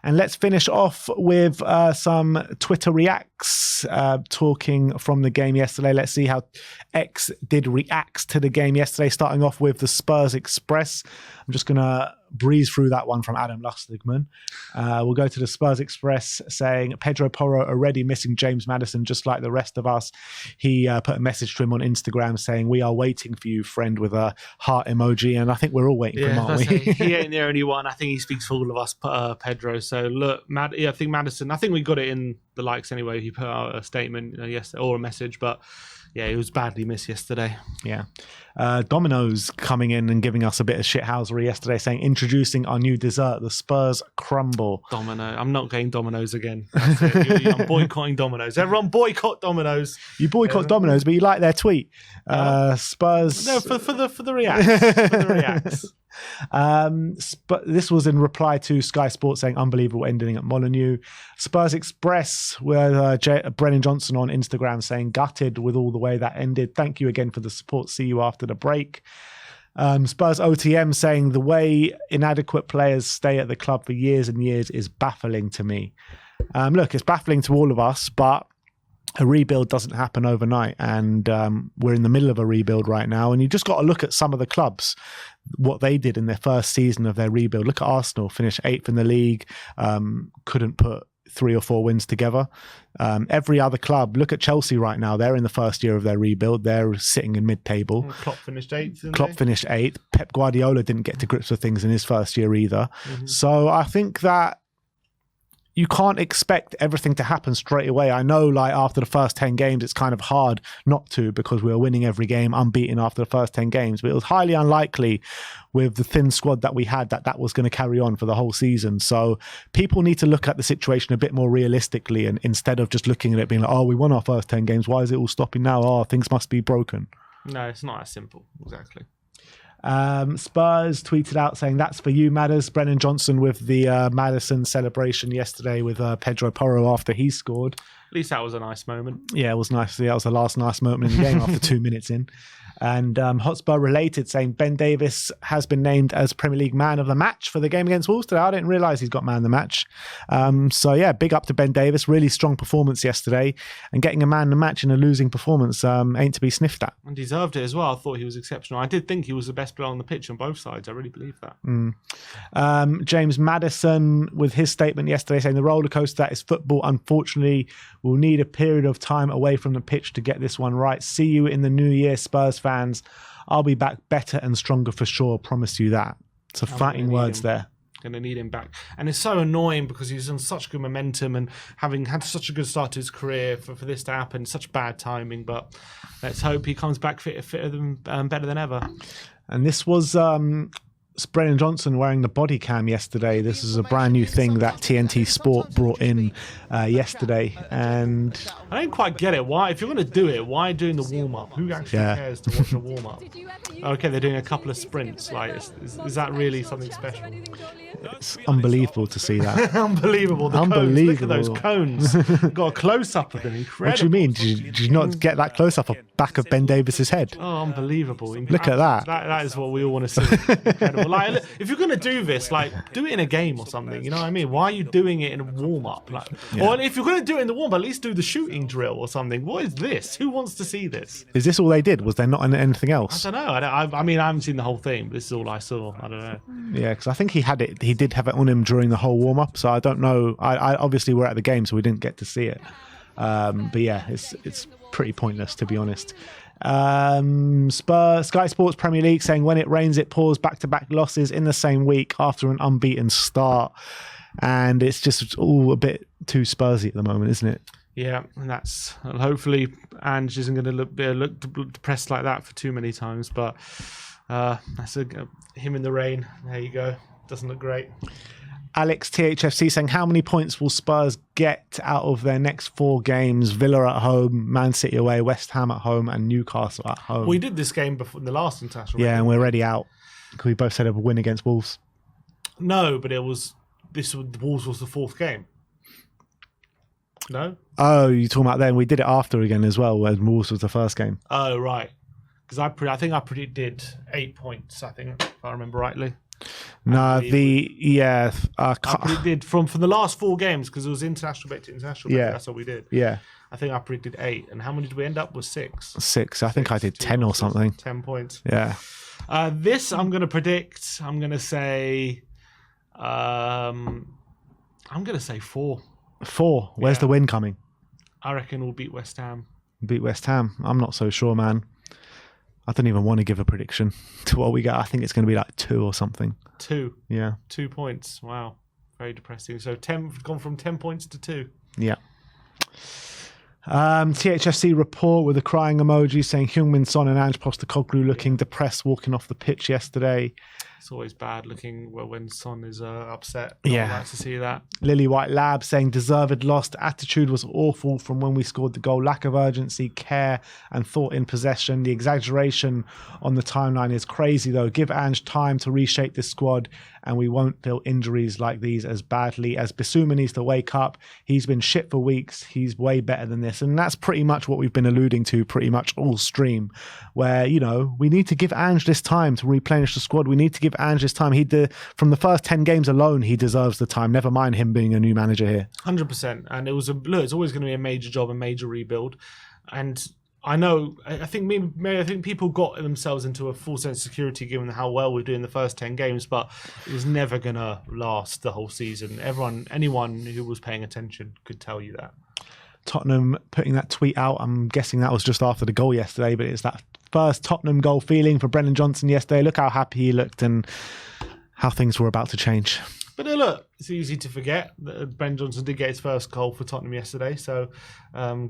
And let's finish off with some Twitter reacts, talking from the game yesterday. Let's see how X did react to the game yesterday, starting off with the Spurs Express. I'm just going to breeze through that one from Adam Lustigman. We'll go to the Spurs Express saying, Pedro Porro already missing James Maddison just like the rest of us. He put a message to him on Instagram saying, we are waiting for you, friend, with a heart emoji. And I think we're all waiting for him, aren't we? He ain't the only one. I think he speaks for all of us, Pedro. So look, I think Maddison, I think we got it in the likes anyway. He put out a statement yesterday, or a message, but yeah, he was badly missed yesterday. Yeah. Dominoes coming in and giving us a bit of shithousery yesterday, saying, introducing our new dessert, the Spurs Crumble. Domino. I'm not getting Dominoes again. I'm boycotting Dominoes. Everyone boycott Dominoes. You boycott Dominoes, but you like their tweet. Spurs. No, for the reacts. For the reacts. But this was in reply to Sky Sports saying unbelievable ending at Molineux. Spurs Express with Brennan Johnson on Instagram saying gutted with all the way that ended. Thank you again for the support. See you after the break. Spurs OTM saying the way inadequate players stay at the club for years and years is baffling to me. Look, it's baffling to all of us, but a rebuild doesn't happen overnight, and we're in the middle of a rebuild right now, and you just got to look at some of the clubs, what they did in their first season of their rebuild. Look at Arsenal, finished 8th in the league, couldn't put 3 or 4 wins together. Every other club, look at Chelsea right now, they're in the first year of their rebuild, they're sitting in mid-table. Klopp finished 8th. Finished 8th. Pep Guardiola didn't get to grips with things in his first year either. So I think that you can't expect everything to happen straight away. I know, like, after the first 10 games, it's kind of hard not to, because we were winning every game, unbeaten after the first 10 games. But it was highly unlikely with the thin squad that we had that was going to carry on for the whole season. So people need to look at the situation a bit more realistically, and instead of just looking at it being like, oh, we won our first 10 games, why is it all stopping now? Oh, things must be broken. No, it's not as simple. Exactly. Spurs tweeted out saying, that's for you, Madders. Brennan Johnson with the Maddison celebration yesterday with Pedro Porro after he scored. At least that was a nice moment. Yeah, it was nice. That was the last nice moment in the game after 2 minutes in. And Hotspur related saying Ben Davis has been named as Premier League man of the match for the game against Wolves today. I didn't realise he's got man of the match. So yeah, big up to Ben Davis. Really strong performance yesterday, and getting a man of the match in a losing performance ain't to be sniffed at. And deserved it as well. I thought he was exceptional. I did think he was the best player on the pitch on both sides. I really believe that. James Maddison with his statement yesterday saying the roller coaster that is football, unfortunately, will need a period of time away from the pitch to get this one right. See you in the new year, Spurs fans. I'll be back better and stronger for sure. Promise you that. So fighting words there. Going to need him back. And it's so annoying because he's on such good momentum and having had such a good start to his career for this to happen. Such bad timing, but let's hope he comes back fitter than better than ever. And this was Brennan Johnson wearing the body cam yesterday. This is a brand new thing that TNT Sport brought in yesterday, and I don't quite get it. Why, if you're going to do it, why doing the warm up? Who actually cares to watch a warm up? Okay, they're doing a couple of sprints. Like, is that really something special? It's unbelievable to see that. Unbelievable. The unbelievable. Cones. Look at those cones. Got a close up of them. Incredible. What do you mean? Did you not get that close up of back of Ben Davis's head? Oh, unbelievable. Look at that. That is what we all want to see. Incredible. Like, if you're going to do this, like, do it in a game or something. You know what I mean? Why are you doing it in a warm up? Like, or if you're going to do it in the warm up, at least do the shooting drill or something. What is this? Who wants to see this? Is this all they did? Was there not anything else? I don't know. I mean, I haven't seen the whole thing, but this is all I saw. I don't know. Yeah, because I think he did have it on him during the whole warm up. So I don't know. I obviously were at the game, so we didn't get to see it. But yeah, it's pretty pointless, to be honest. Sky Sports Premier League saying when it rains it pours, back-to-back losses in the same week after an unbeaten start, and it's just all a bit too Spursy at the moment, isn't it? Yeah, and that's hopefully Ange isn't going to look depressed like that for too many times, but that's him in the rain. There you go. Doesn't look great. Alex THFC saying, how many points will Spurs get out of their next 4 games? Villa at home, Man City away, West Ham at home, and Newcastle at home. We did this game before in the last international. Yeah, and we're already out. We both said a win against Wolves. No, but Wolves was the 4th game. No? Oh, you're talking about then. We did it after again as well, where Wolves was the first game. Oh, right. Because I think I predicted 8 points, I think, if I remember rightly. No, I predicted from the last 4 games because it was international bet to international bet. That's what we did. Yeah. I think I predicted 8. And how many did we end up with? 6. 6. I think I did 10 or something. 10 points. Yeah. This I'm going to predict. I'm going to say. I'm going to say 4. 4. Where's the win coming? I reckon we'll beat West Ham. Beat West Ham. I'm not so sure, man. I don't even want to give a prediction to what we get. I think it's going to be like 2 or something. 2. Yeah. 2 points. Wow. Very depressing. So 10 gone from 10 points to 2. Yeah. THFC report with a crying emoji saying Heung-min Son and Ange Postecoglou looking depressed walking off the pitch yesterday. It's always bad looking when Son is upset. Yeah. I like to see that. Lily White Lab saying deserved lost. Attitude was awful from when we scored the goal. Lack of urgency, care and thought in possession. The exaggeration on the timeline is crazy though. Give Ange time to reshape this squad and we won't feel injuries like these as badly. As Bissouma needs to wake up. He's been shit for weeks. He's way better than this. And that's pretty much what we've been alluding to pretty much all stream. Where, you know, we need to give Ange this time to replenish the squad. We need to give Ange this time. From the first 10 games alone, he deserves the time. Never mind him being a new manager here. 100%. And it's always going to be a major job, a major rebuild. And I know, I think people got themselves into a full sense of security given how well we're doing the first 10 games, but it was never going to last the whole season. Anyone who was paying attention could tell you that. Tottenham putting that tweet out, I'm guessing that was just after the goal yesterday, but it's that first Tottenham goal feeling for Brennan Johnson yesterday. Look how happy he looked and how things were about to change. But look, it's easy to forget that Brennan Johnson did get his first goal for Tottenham yesterday, so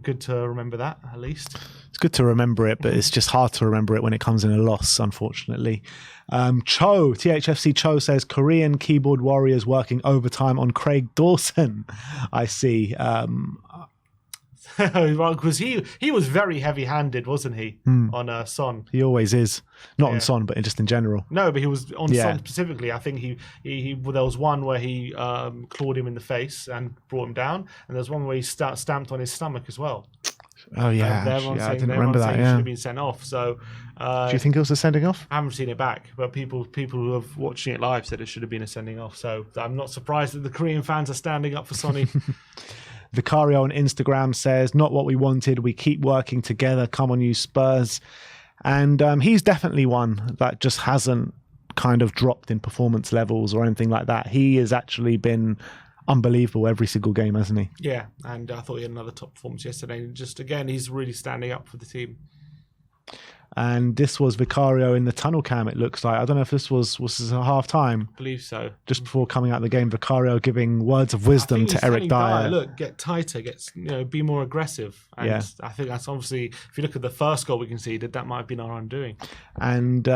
good to remember that at least. It's good to remember it, but it's just hard to remember it when it comes in a loss, unfortunately. THFC Cho says Korean keyboard warriors working overtime on Craig Dawson. I see. Because he was very heavy-handed, wasn't he, on Son? He always is. Not on Son, but just in general. No, but he was on Son specifically. I think there was one where he clawed him in the face and brought him down, and there's one where he stamped on his stomach as well. Oh, yeah. I didn't remember that, He should have been sent off. So, do you think it was a sending off? I haven't seen it back, but people who have watching it live said it should have been a sending off. So I'm not surprised that the Korean fans are standing up for Sonny. Vicario on Instagram says, not what we wanted. We keep working together. Come on, you Spurs. And he's definitely one that just hasn't kind of dropped in performance levels or anything like that. He has actually been unbelievable every single game, hasn't he? Yeah, and I thought he had another top performance yesterday. And just, again, he's really standing up for the team. And this was Vicario in the tunnel cam, it looks like. I don't know if this was a half time. I believe so. Just before coming out of the game, Vicario giving words of wisdom to Eric Dyer. Look, get tighter, be more aggressive. And I think that's obviously, if you look at the first goal we conceded, that might have been our undoing. And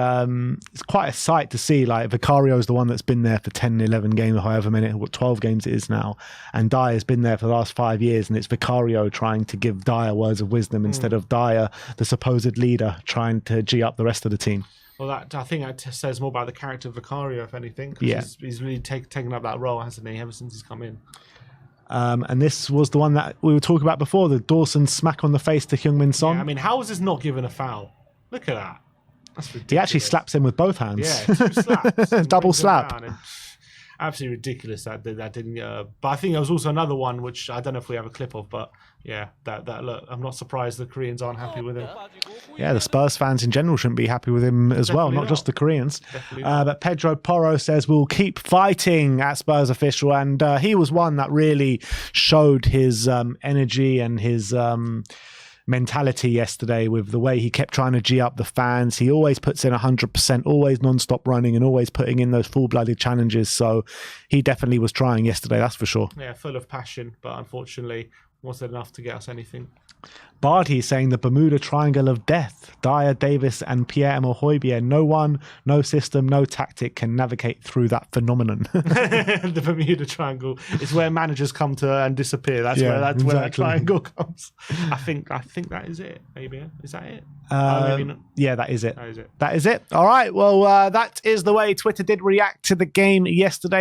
it's quite a sight to see. Like, Vicario is the one that's been there for 10, 11 games, or however many, 12 games it is now. And Dyer's been there for the last 5 years, and it's Vicario trying to give Dyer words of wisdom instead of Dyer, the supposed leader, trying to G up the rest of the team. Well, I think that says more about the character of Vicario, if anything. Yeah. He's really taken up that role, hasn't he, ever since he's come in. And this was the one that we were talking about before, the Dawson smack on the face to Heung-min Son. Yeah, I mean, how is this not given a foul? Look at that. That's ridiculous. He actually slaps him with both hands. Yeah, 2 slaps. Double slap. Absolutely ridiculous that didn't. But I think there was also another one which I don't know if we have a clip of, but yeah, that look. I'm not surprised the Koreans aren't happy with him. Yeah, the Spurs fans in general shouldn't be happy with him as well, not just the Koreans. But Pedro Porro says we'll keep fighting at Spurs official, and he was one that really showed his energy and his mentality yesterday with the way he kept trying to G up the fans. He always puts in 100%, always non-stop running and always putting in those full-blooded challenges. So he definitely was trying yesterday, that's for sure. Yeah, full of passion, but unfortunately wasn't enough to get us anything. Barty saying the Bermuda Triangle of Death. Dyer, Davis and Pierre-Emile Højbjerg. No one, no system, no tactic can navigate through that phenomenon. The Bermuda Triangle is where managers come to and disappear. That's where that triangle comes. I think that is it, maybe. Is that it? Maybe not. Yeah, that is it. That is it. That is it. All right, well, that is the way Twitter did react to the game yesterday.